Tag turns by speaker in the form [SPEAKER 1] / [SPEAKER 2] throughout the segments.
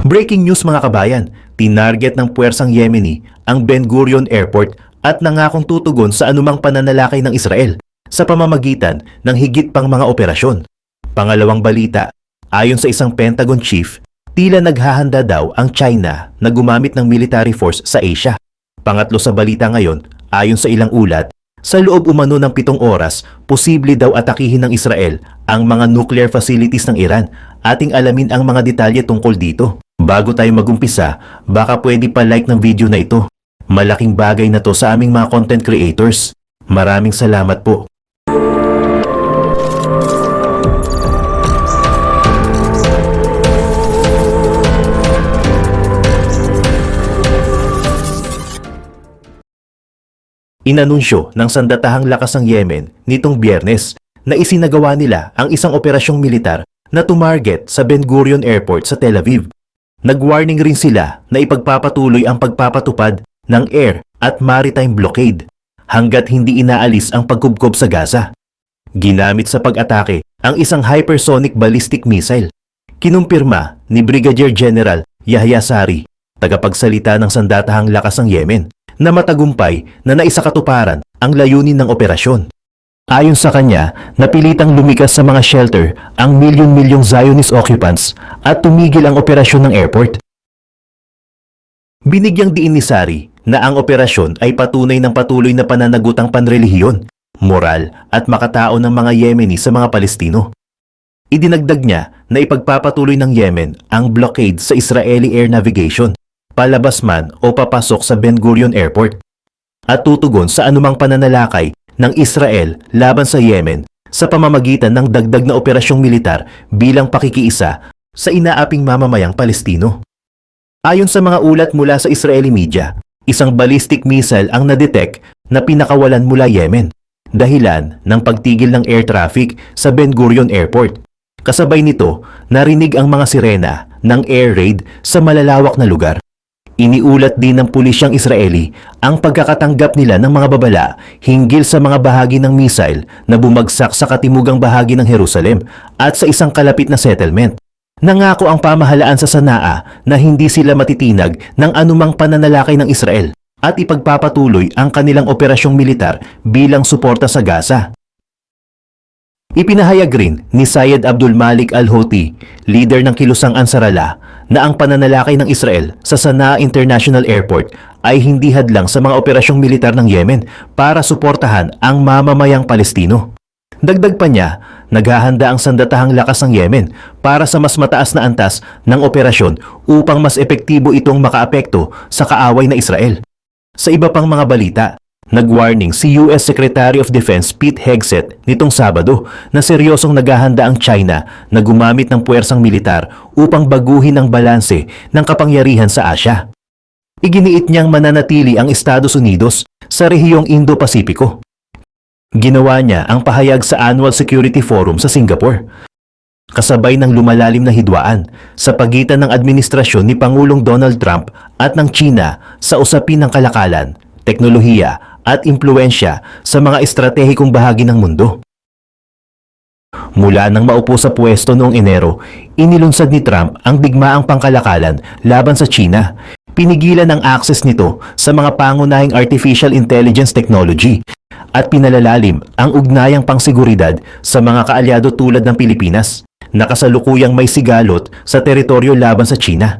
[SPEAKER 1] Breaking news mga kabayan, tinarget ng puwersang Yemeni ang Ben Gurion Airport at nangakong tutugon sa anumang pananalakay ng Israel sa pamamagitan ng higit pang mga operasyon. Pangalawang balita, ayon sa isang Pentagon chief, tila naghahanda daw ang China na gumamit ng military force sa Asia. Pangatlo sa balita ngayon, ayon sa ilang ulat, sa loob umano ng 7 oras, posible daw atakihin ng Israel ang mga nuclear facilities ng Iran. Ating alamin ang mga detalye tungkol dito. Bago tayo magumpisa, baka pwede pa like ng video na ito. Malaking bagay na to sa aming mga content creators. Maraming salamat po. Inanunsyo ng sandatahang lakas ng Yemen nitong Biyernes na isinagawa nila ang isang operasyong militar na tumarget sa Ben Gurion Airport sa Tel Aviv. Nag-warning rin sila na ipagpapatuloy ang pagpapatupad ng air at maritime blockade hanggat hindi inaalis ang pagkubkob sa Gaza. Ginamit sa pag-atake ang isang hypersonic ballistic missile. Kinumpirma ni Brigadier General Yahya Sari, tagapagsalita ng sandatahang lakas ng Yemen, na matagumpay na naisakatuparan ang layunin ng operasyon. Ayon sa kanya, napilitang lumikas sa mga shelter ang milyon-milyong Zionist occupants at tumigil ang operasyon ng airport. Binigyang diin ni Sari na ang operasyon ay patunay ng patuloy na pananagutang panrelihiyon, moral at makatao ng mga Yemeni sa mga Palestino. Idinagdag niya na ipagpapatuloy ng Yemen ang blockade sa Israeli air navigation, palabas man o papasok sa Ben Gurion Airport, at tutugon sa anumang pananalakay ng Israel laban sa Yemen sa pamamagitan ng dagdag na operasyong militar bilang pakikiisa sa inaaping mamamayang Palestino. Ayon sa mga ulat mula sa Israeli media, isang ballistic missile ang na-detect na pinakawalan mula Yemen, dahilan ng pagtigil ng air traffic sa Ben Gurion Airport. Kasabay nito, narinig ang mga sirena ng air raid sa malalawak na lugar. Iniulat din ng pulisyang Israeli ang pagkakatanggap nila ng mga babala hinggil sa mga bahagi ng missile na bumagsak sa katimugang bahagi ng Jerusalem at sa isang kalapit na settlement. Nangako ang pamahalaan sa Sanaa na hindi sila matitinag ng anumang pananalakay ng Israel at ipagpapatuloy ang kanilang operasyong militar bilang suporta sa Gaza. Ipinahayag rin ni Syed Abdul Malik Al-Houthi, leader ng kilusang Ansarallah, na ang pananalakay ng Israel sa Sanaa International Airport ay hindi hadlang sa mga operasyong militar ng Yemen para suportahan ang mamamayang Palestino. Dagdag pa niya, naghahanda ang sandatahang lakas ng Yemen para sa mas mataas na antas ng operasyon upang mas epektibo itong makaapekto sa kaaway na Israel. Sa iba pang mga balita, nag-warning si US Secretary of Defense Pete Hegseth nitong Sabado na seryosong naghahanda ang China na gumamit ng puwersang militar upang baguhin ang balanse ng kapangyarihan sa Asya. Iginiit niyang mananatili ang Estados Unidos sa rehiyong Indo-Pasipiko. Ginawa niya ang pahayag sa Annual Security Forum sa Singapore, kasabay ng lumalalim na hidwaan sa pagitan ng administrasyon ni Pangulong Donald Trump at ng China sa usapin ng kalakalan, teknolohiya at impluensya sa mga estratehikong bahagi ng mundo. Mula nang maupo sa pwesto noong Enero, inilunsad ni Trump ang digmaang pangkalakalan laban sa China. Pinigilan ang access nito sa mga pangunahing artificial intelligence technology at pinalalalim ang ugnayang pangseguridad sa mga kaalyado tulad ng Pilipinas na kasalukuyang may sigalot sa teritoryo laban sa China.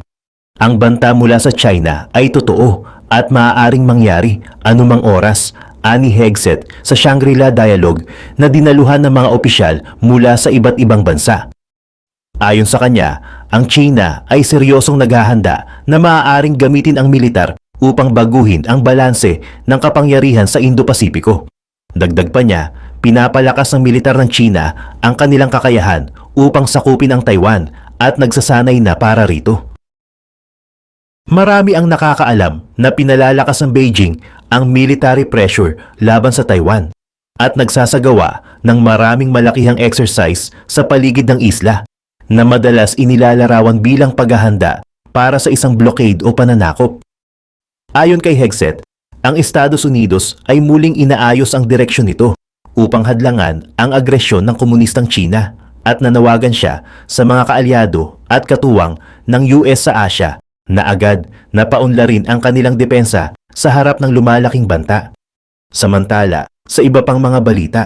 [SPEAKER 1] Ang banta mula sa China ay totoo at maaaring mangyari anumang oras, ani Hegseth sa Shangri-La Dialogue na dinaluhan ng mga opisyal mula sa iba't ibang bansa. Ayon sa kanya, ang China ay seryosong naghahanda na maaaring gamitin ang militar upang baguhin ang balanse ng kapangyarihan sa Indo-Pasipiko. Dagdag pa niya, pinapalakas ng militar ng China ang kanilang kakayahan upang sakupin ang Taiwan at nagsasanay na para rito. Marami ang nakakaalam na pinalalakas ng Beijing ang military pressure laban sa Taiwan at nagsasagawa ng maraming malakihang exercise sa paligid ng isla na madalas inilalarawan bilang paghahanda para sa isang blockade o pananakop. Ayon kay Hegseth, ang Estados Unidos ay muling inaayos ang direksyon nito upang hadlangan ang agresyon ng komunistang China at nanawagan siya sa mga kaalyado at katuwang ng US sa Asia na agad na paunlarin ang kanilang depensa sa harap ng lumalaking banta. Samantala, sa iba pang mga balita,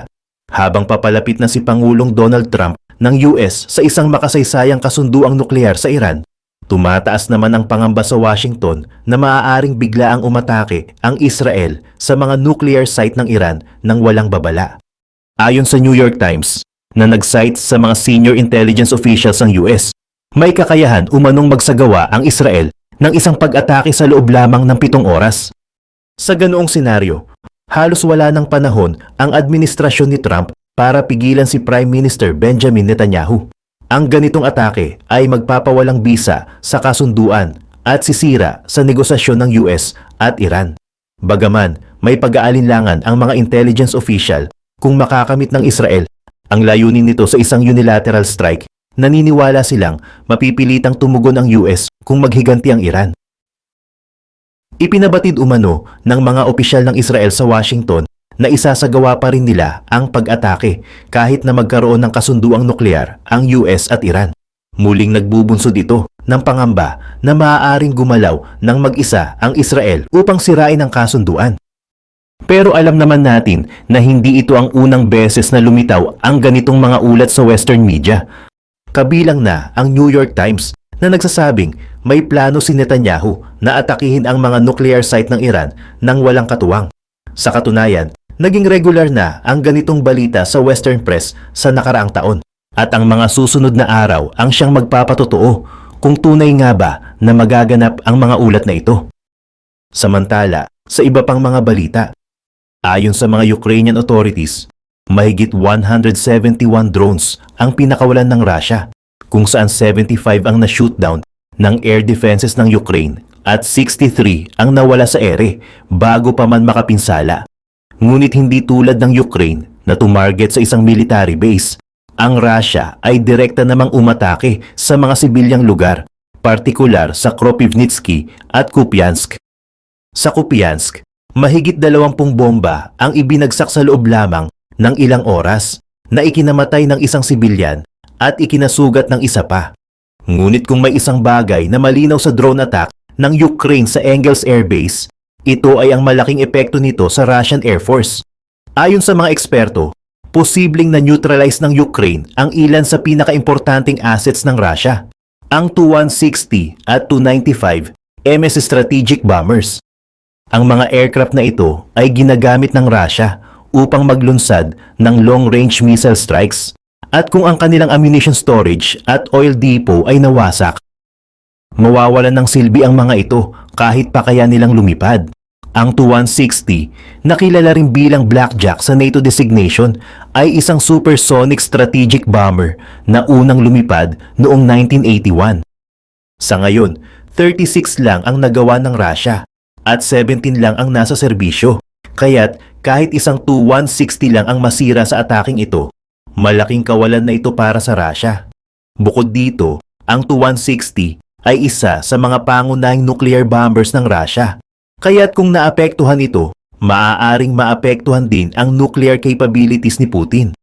[SPEAKER 1] habang papalapit na si Pangulong Donald Trump ng US sa isang makasaysayang kasunduang nuklear sa Iran, tumataas naman ang pangamba sa Washington na maaaring biglaang umatake ang Israel sa mga nuclear site ng Iran nang walang babala. Ayon sa New York Times, na nag-cite sa mga senior intelligence officials ng US, may kakayahan umanong magsagawa ang Israel ng isang pag-atake sa loob lamang ng 7 oras. Sa ganoong senaryo, halos wala ng panahon ang administrasyon ni Trump para pigilan si Prime Minister Benjamin Netanyahu. Ang ganitong atake ay magpapawalang bisa sa kasunduan at sisira sa negosasyon ng US at Iran. Bagaman may pag-aalinlangan ang mga intelligence official kung makakamit ng Israel ang layunin nito sa isang unilateral strike, naniniwala silang mapipilitang tumugon ang US kung maghiganti ang Iran. Ipinabatid umano ng mga opisyal ng Israel sa Washington na isasagawa pa rin nila ang pag-atake kahit na magkaroon ng kasunduang nuklear ang US at Iran. Muling nagbubunsod ito ng pangamba na maaaring gumalaw ng mag-isa ang Israel upang sirain ang kasunduan. Pero alam naman natin na hindi ito ang unang beses na lumitaw ang ganitong mga ulat sa Western media. Kabilang na ang New York Times na nagsasabing may plano si Netanyahu na atakihin ang mga nuclear site ng Iran nang walang katuwang. Sa katunayan, naging regular na ang ganitong balita sa Western press sa nakaraang taon. At ang mga susunod na araw ang siyang magpapatotoo kung tunay nga ba na magaganap ang mga ulat na ito. Samantala, sa iba pang mga balita, ayon sa mga Ukrainian authorities, mahigit 171 drones ang pinakawalan ng Russia, kung saan 75 ang na-shootdown ng air defenses ng Ukraine at 63 ang nawala sa ere bago pa man makapinsala. Ngunit hindi tulad ng Ukraine na tumarget sa isang military base, ang Russia ay direkta namang umatake sa mga sibilyang lugar, partikular sa Kropivnitsky at Kupiansk. Sa Kupiansk, mahigit 20 bomba ang ibinagsak sa loob lamang ng ilang oras na ikinamatay ng isang sibilyan at ikinasugat ng isa pa. Ngunit kung may isang bagay na malinaw sa drone attack ng Ukraine sa Engels Air Base, ito ay ang malaking epekto nito sa Russian Air Force. Ayon sa mga eksperto, posibleng na-neutralize ng Ukraine ang ilan sa pinakaimportanteng assets ng Russia, ang Tu-160 at Tu-95 MS strategic bombers. Ang mga aircraft na ito ay ginagamit ng Russia upang maglunsad ng long-range missile strikes. At kung ang kanilang ammunition storage at oil depot ay nawasak, mawawalan ng silbi ang mga ito kahit pa kaya nilang lumipad. Ang Tu-160, na kilala rin bilang Blackjack sa NATO designation, ay isang supersonic strategic bomber na unang lumipad noong 1981. Sa ngayon, 36 lang ang nagawa ng Russia at 17 lang ang nasa serbisyo. Kaya't kahit isang Tu-160 lang ang masira sa ataking ito, malaking kawalan na ito para sa Russia. Bukod dito, ang Tu-160 ay isa sa mga pangunahing nuclear bombers ng Russia. Kaya't kung naapektuhan ito, maaaring maapektuhan din ang nuclear capabilities ni Putin.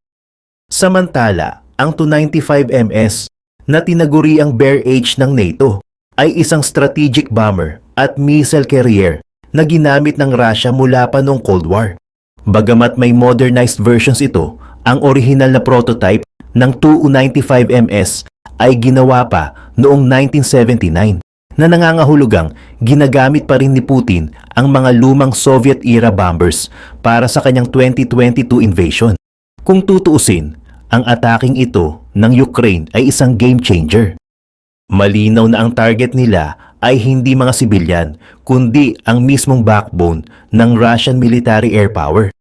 [SPEAKER 1] Samantala, ang Tu-95MS na tinaguriang Bear H ng NATO ay isang strategic bomber at missile carrier na ginamit ng Russia mula pa noong Cold War. Bagamat may modernized versions ito, ang orihinal na prototype ng Tu-95MS ay ginawa pa noong 1979 na nangangahulugang ginagamit pa rin ni Putin ang mga lumang Soviet-era bombers para sa kanyang 2022 invasion. Kung tutuusin, ang ataking ito ng Ukraine ay isang game changer. Malinaw na ang target nila ay hindi mga sibilyan, kundi ang mismong backbone ng Russian military air power.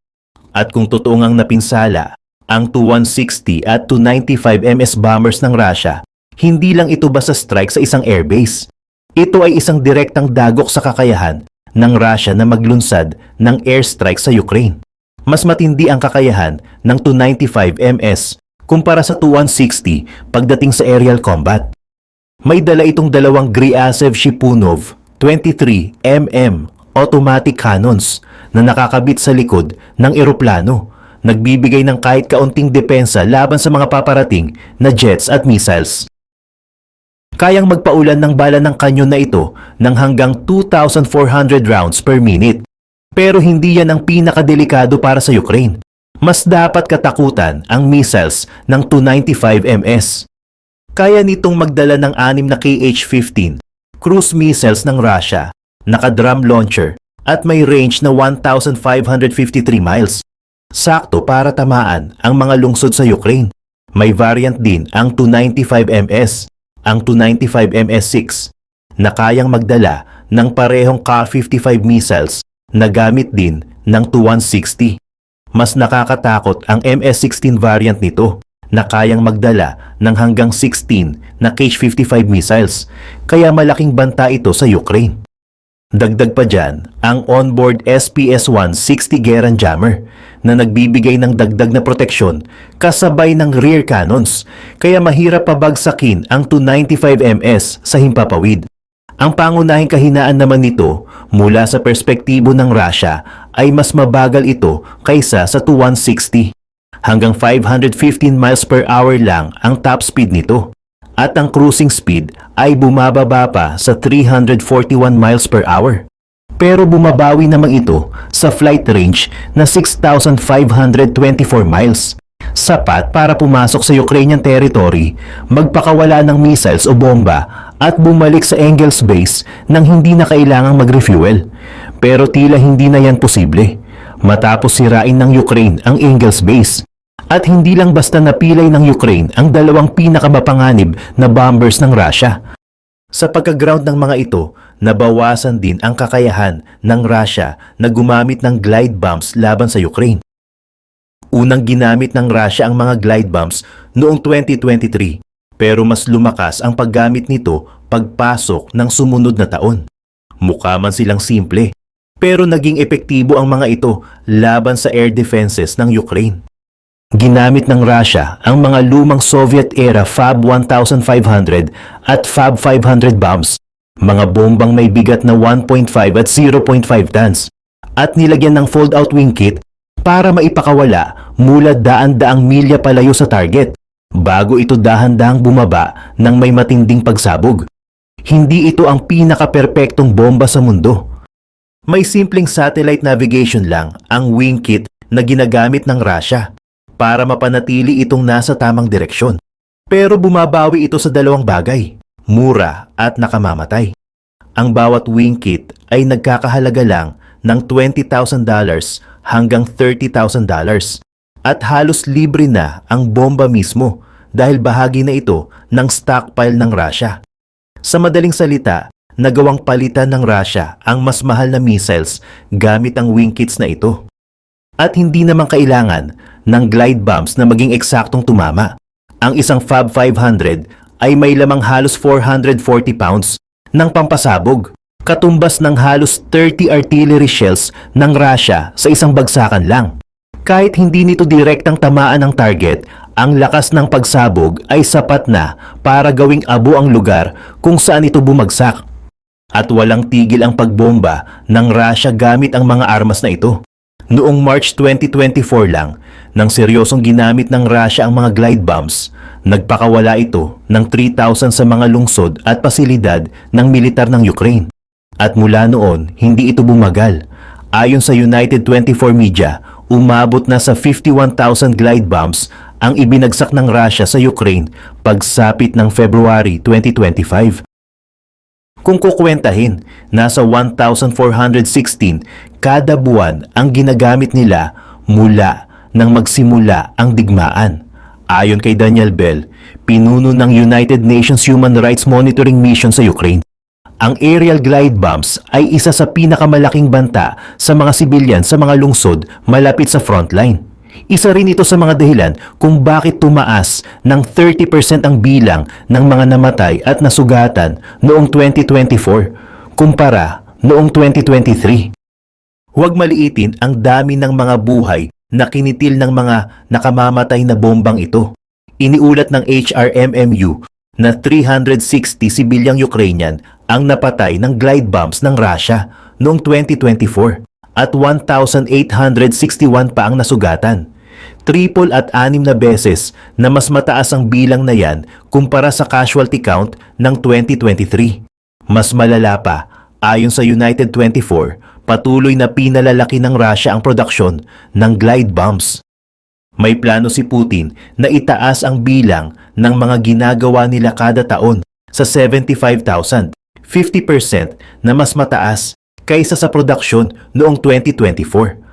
[SPEAKER 1] At kung totoo ngang napinsala, ang Tu-160 at Tu-95MS bombers ng Russia, hindi lang ito basta strike sa isang airbase. Ito ay isang direktang dagok sa kakayahan ng Russia na maglunsad ng airstrike sa Ukraine. Mas matindi ang kakayahan ng Tu-95MS kumpara sa Tu-160 pagdating sa aerial combat. May dala itong dalawang Gryazev Shipunov 23mm automatic cannons na nakakabit sa likod ng eroplano nagbibigay ng kahit kaunting depensa laban sa mga paparating na jets at missiles. Kayang magpaulan ng bala ng kanyon na ito ng hanggang 2,400 rounds per minute. Pero hindi yan ang pinakadelikado para sa Ukraine. Mas dapat katakutan ang missiles ng 295 MS. Kaya nitong magdala ng 6 na Kh-15 cruise missiles ng Russia, naka-drum launcher at may range na 1,553 miles. Sakto para tamaan ang mga lungsod sa Ukraine. May variant din ang 295 MS, ang 295 MS-6 na kayang magdala ng parehong Ka-55 missiles na gamit din ng 2-160. Mas nakakatakot ang MS-16 variant nito na kayang magdala ng hanggang 16 na Kh-55 missiles, kaya malaking banta ito sa Ukraine. Dagdag pa dyan ang onboard SPS-160 Garand jammer na nagbibigay ng dagdag na proteksyon kasabay ng rear cannons, kaya mahirap pabagsakin ang 295 MS sa himpapawid. Ang pangunahing kahinaan naman nito mula sa perspektibo ng Russia ay mas mabagal ito kaysa sa 2-160. Hanggang 515 miles per hour lang ang top speed nito at ang cruising speed ay bumababa pa sa 341 miles per hour. Pero bumabawi naman ito sa flight range na 6,524 miles. Sapat para pumasok sa Ukrainian territory, magpakawala ng missiles o bomba at bumalik sa Engels Base nang hindi na kailangang mag-refuel. Pero tila hindi na yan posible matapos sirain ng Ukraine ang Engels Base. At hindi lang basta napilay ng Ukraine ang dalawang pinakamapanganib na bombers ng Russia. Sa pagka-ground ng mga ito, nabawasan din ang kakayahan ng Russia na gumamit ng glide bombs laban sa Ukraine. Unang ginamit ng Russia ang mga glide bombs noong 2023, pero mas lumakas ang paggamit nito pagpasok ng sumunod na taon. Mukha man silang simple, pero naging epektibo ang mga ito laban sa air defenses ng Ukraine. Ginamit ng Russia ang mga lumang Soviet-era Fab 1500 at Fab 500 bombs, mga bombang may bigat na 1.5 at 0.5 tons, at nilagyan ng fold-out wing kit para maipakawala mula daan-daang milya palayo sa target, bago ito dahan-dahang bumaba ng may matinding pagsabog. Hindi ito ang pinaka-perpektong bomba sa mundo. May simpleng satellite navigation lang ang wing kit na ginagamit ng Russia para mapanatili itong nasa tamang direksyon. Pero bumabawi ito sa dalawang bagay, mura at nakamamatay. Ang bawat wing kit ay nagkakahalaga lang ng $20,000 hanggang $30,000 at halos libre na ang bomba mismo dahil bahagi na ito ng stockpile ng Russia. Sa madaling salita, nagawang palitan ng Russia ang mas mahal na missiles gamit ang wing kits na ito. At hindi naman kailangan ng glide bombs na maging eksaktong tumama. Ang isang Fab 500 ay may lamang halos 440 pounds ng pampasabog, katumbas ng halos 30 artillery shells ng Russia sa isang bagsakan lang. Kahit hindi nito direktang tamaan ng target, ang lakas ng pagsabog ay sapat na para gawing abo ang lugar kung saan ito bumagsak. At walang tigil ang pagbomba ng Russia gamit ang mga armas na ito. Noong March 2024 lang, nang seryosong ginamit ng Russia ang mga glide bombs, nagpakawala ito ng 3,000 sa mga lungsod at pasilidad ng militar ng Ukraine. At mula noon, hindi ito bumagal. Ayon sa United 24 Media, umabot na sa 51,000 glide bombs ang ibinagsak ng Russia sa Ukraine pagsapit ng February 2025. Kung kukwentahin, nasa 1,416 kada buwan ang ginagamit nila mula nang magsimula ang digmaan. Ayon kay Daniel Bell, pinuno ng United Nations Human Rights Monitoring Mission sa Ukraine, ang aerial glide bombs ay isa sa pinakamalaking banta sa mga sibilyan sa mga lungsod malapit sa frontline. Isa rin ito sa mga dahilan kung bakit tumaas ng 30% ang bilang ng mga namatay at nasugatan noong 2024 kumpara noong 2023. Huwag maliitin ang dami ng mga buhay na kinitil ng mga nakamamatay na bombang ito. Iniulat ng HRMMU na 360 sibilyang Ukrainian ang napatay ng glide bombs ng Russia noong 2024 at 1,861 pa ang nasugatan. triple at 6 na beses na mas mataas ang bilang na yan kumpara sa casualty count ng 2023. Mas malala pa, ayon sa United 24, patuloy na pinalalaki ng Russia ang produksyon ng glide bombs. May plano si Putin na itaas ang bilang ng mga ginagawa nila kada taon sa 75,000, 50% na mas mataas kaysa sa produksyon noong 2024.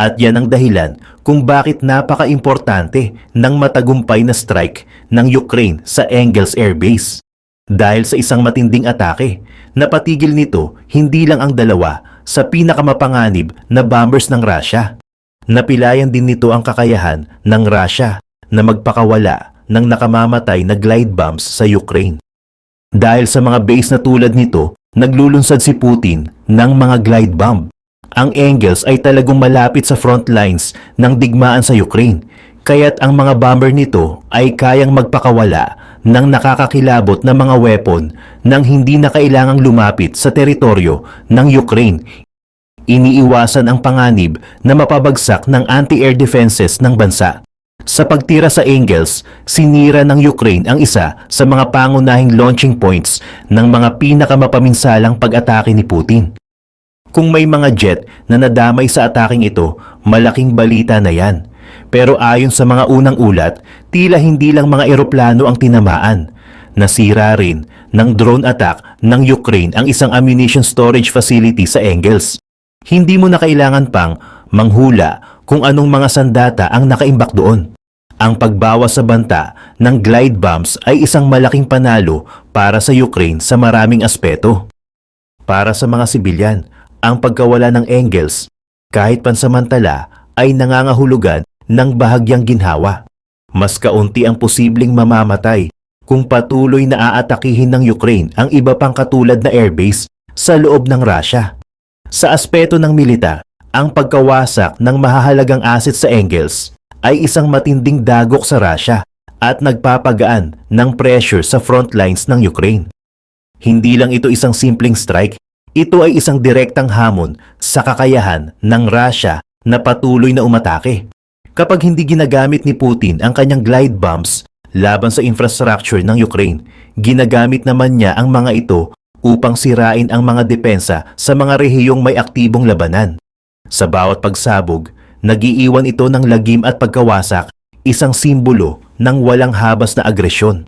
[SPEAKER 1] At yan ang dahilan kung bakit napaka-importante ng matagumpay na strike ng Ukraine sa Engels Air Base. Dahil sa isang matinding atake, napatigil nito hindi lang ang dalawa sa pinakamapanganib na bombers ng Russia. Napilayan din nito ang kakayahan ng Russia na magpakawala ng nakamamatay na glide bombs sa Ukraine. Dahil sa mga base na tulad nito, naglulunsad si Putin ng mga glide bomb. Ang Engels ay talagang malapit sa front lines ng digmaan sa Ukraine, kaya't ang mga bomber nito ay kayang magpakawala ng nakakakilabot na mga weapon nang hindi na kailangang lumapit sa teritoryo ng Ukraine. Iniiwasan ang panganib na mapabagsak ng anti-air defenses ng bansa. Sa pagtira sa Engels, sinira ng Ukraine ang isa sa mga pangunahing launching points ng mga pinakamapaminsalang pag-atake ni Putin. Kung may mga jet na nadamay sa ataking ito, malaking balita na yan. Pero ayon sa mga unang ulat, tila hindi lang mga eroplano ang tinamaan. Nasira rin ng drone attack ng Ukraine ang isang ammunition storage facility sa Engels. Hindi mo na kailangan pang manghula kung anong mga sandata ang nakaimbak doon. Ang pagbawas sa banta ng glide bombs ay isang malaking panalo para sa Ukraine sa maraming aspeto. Para sa mga sibilyan, ang pagkawala ng Engels, kahit pansamantala, ay nangangahulugan ng bahagyang ginhawa. Mas kaunti ang posibleng mamamatay kung patuloy na aatakihin ng Ukraine ang iba pang katulad na airbase sa loob ng Russia. Sa aspeto ng militar, ang pagkawasak ng mahahalagang asset sa Engels ay isang matinding dagok sa Russia at nagpapagaan ng pressure sa front lines ng Ukraine. Hindi lang ito isang simpleng strike, ito ay isang direktang hamon sa kakayahan ng Russia na patuloy na umatake. Kapag hindi ginagamit ni Putin ang kanyang glide bombs laban sa infrastructure ng Ukraine, ginagamit naman niya ang mga ito upang sirain ang mga depensa sa mga rehiyong may aktibong labanan. Sa bawat pagsabog, nagiiwan ito ng lagim at pagkawasak, isang simbolo ng walang habas na agresyon.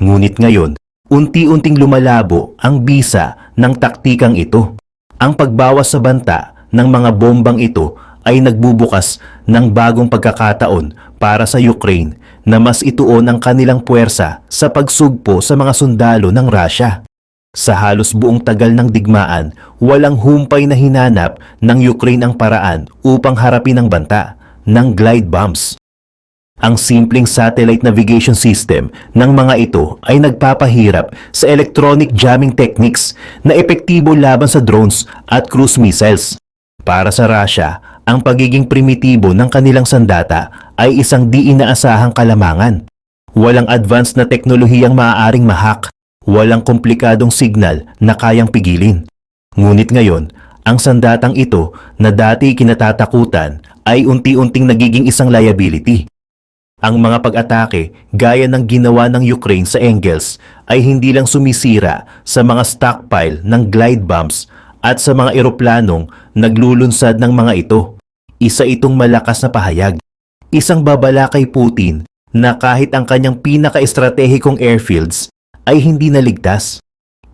[SPEAKER 1] Ngunit ngayon, unti-unting lumalabo ang bisa ng taktikang ito. Ang pagbawas sa banta ng mga bombang ito ay nagbubukas ng bagong pagkakataon para sa Ukraine na mas ituon ang kanilang puwersa sa pagsugpo sa mga sundalo ng Russia. Sa halos buong tagal ng digmaan, walang humpay na hinanap ng Ukraine ang paraan upang harapin ang banta ng glide bombs. Ang simpleng satellite navigation system ng mga ito ay nagpapahirap sa electronic jamming techniques na epektibo laban sa drones at cruise missiles. Para sa Russia, ang pagiging primitibo ng kanilang sandata ay isang di inaasahang kalamangan. Walang advanced na teknolohiyang maaaring ma-hack, walang komplikadong signal na kayang pigilin. Ngunit ngayon, ang sandatang ito na dati kinatatakutan ay unti-unting nagiging isang liability. Ang mga pag-atake gaya ng ginawa ng Ukraine sa Engels ay hindi lang sumisira sa mga stockpile ng glide bombs at sa mga eroplanong naglulunsad ng mga ito. Isa itong malakas na pahayag. Isang babala kay Putin na kahit ang kanyang pinaka-estratehikong airfields ay hindi naligtas.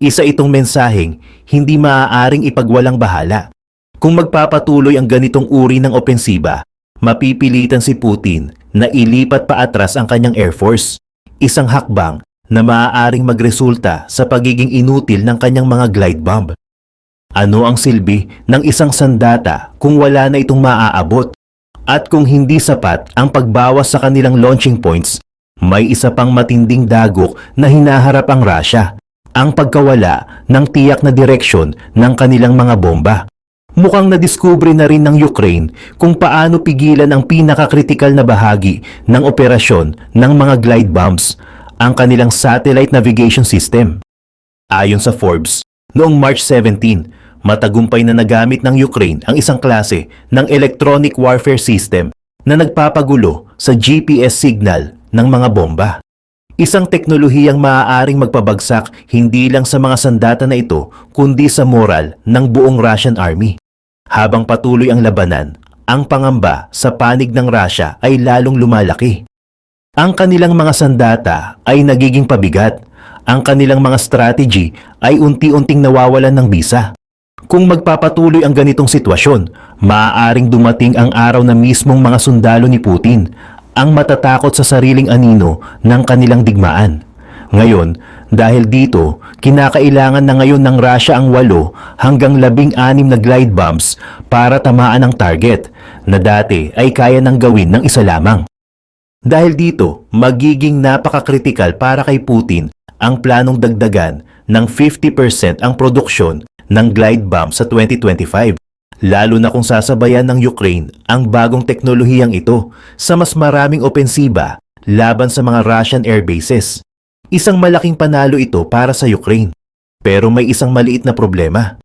[SPEAKER 1] Isa itong mensaheng hindi maaaring ipagwalang bahala. Kung magpapatuloy ang ganitong uri ng opensiba, mapipilitan si Putin na ilipat pa atras ang kanyang Air Force, isang hakbang na maaaring magresulta sa pagiging inutil ng kanyang mga glide bomb. Ano ang silbi ng isang sandata kung wala na itong maaabot? At kung hindi sapat ang pagbawas sa kanilang launching points, may isa pang matinding dagok na hinaharap ang Russia, ang pagkawala ng tiyak na direksyon ng kanilang mga bomba. Mukhang nadiskubre na rin ng Ukraine kung paano pigilan ang pinakakritikal na bahagi ng operasyon ng mga glide bombs, ang kanilang satellite navigation system. Ayon sa Forbes, noong March 17, matagumpay na nagamit ng Ukraine ang isang klase ng electronic warfare system na nagpapagulo sa GPS signal ng mga bomba. Isang teknolohiyang maaaring magpabagsak hindi lang sa mga sandata na ito kundi sa moral ng buong Russian army. Habang patuloy ang labanan, ang pangamba sa panig ng Russia ay lalong lumalaki. Ang kanilang mga sandata ay nagiging pabigat. Ang kanilang mga strategy ay unti-unting nawawalan ng bisa. Kung magpapatuloy ang ganitong sitwasyon, maaaring dumating ang araw na mismong mga sundalo ni Putin ang matatakot sa sariling anino ng kanilang digmaan. Ngayon, dahil dito, kinakailangan na ngayon ng Russia ang 8 hanggang 16 na glide bombs para tamaan ang target na dati ay kaya nang gawin ng isa lamang. Dahil dito, magiging napakakritikal para kay Putin ang planong dagdagan ng 50% ang produksyon ng glide bomb sa 2025. Lalo na kung sasabayan ng Ukraine ang bagong teknolohiyang ito sa mas maraming opensiba laban sa mga Russian air bases. Isang malaking panalo ito para sa Ukraine. Pero may isang maliit na problema.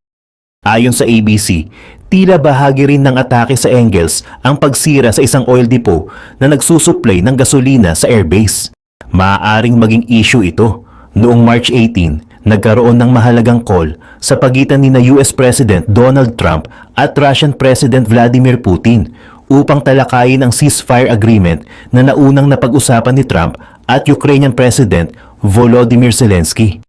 [SPEAKER 1] Ayon sa ABC, tila bahagi rin ng atake sa Engels ang pagsira sa isang oil depot na nagsusupply ng gasolina sa airbase. Maaaring maging issue ito. Noong March 18, nagkaroon ng mahalagang call sa pagitan ni US President Donald Trump at Russian President Vladimir Putin upang talakayin ang ceasefire agreement na naunang napag-usapan ni Trump at Ukrainian President Volodymyr Zelensky.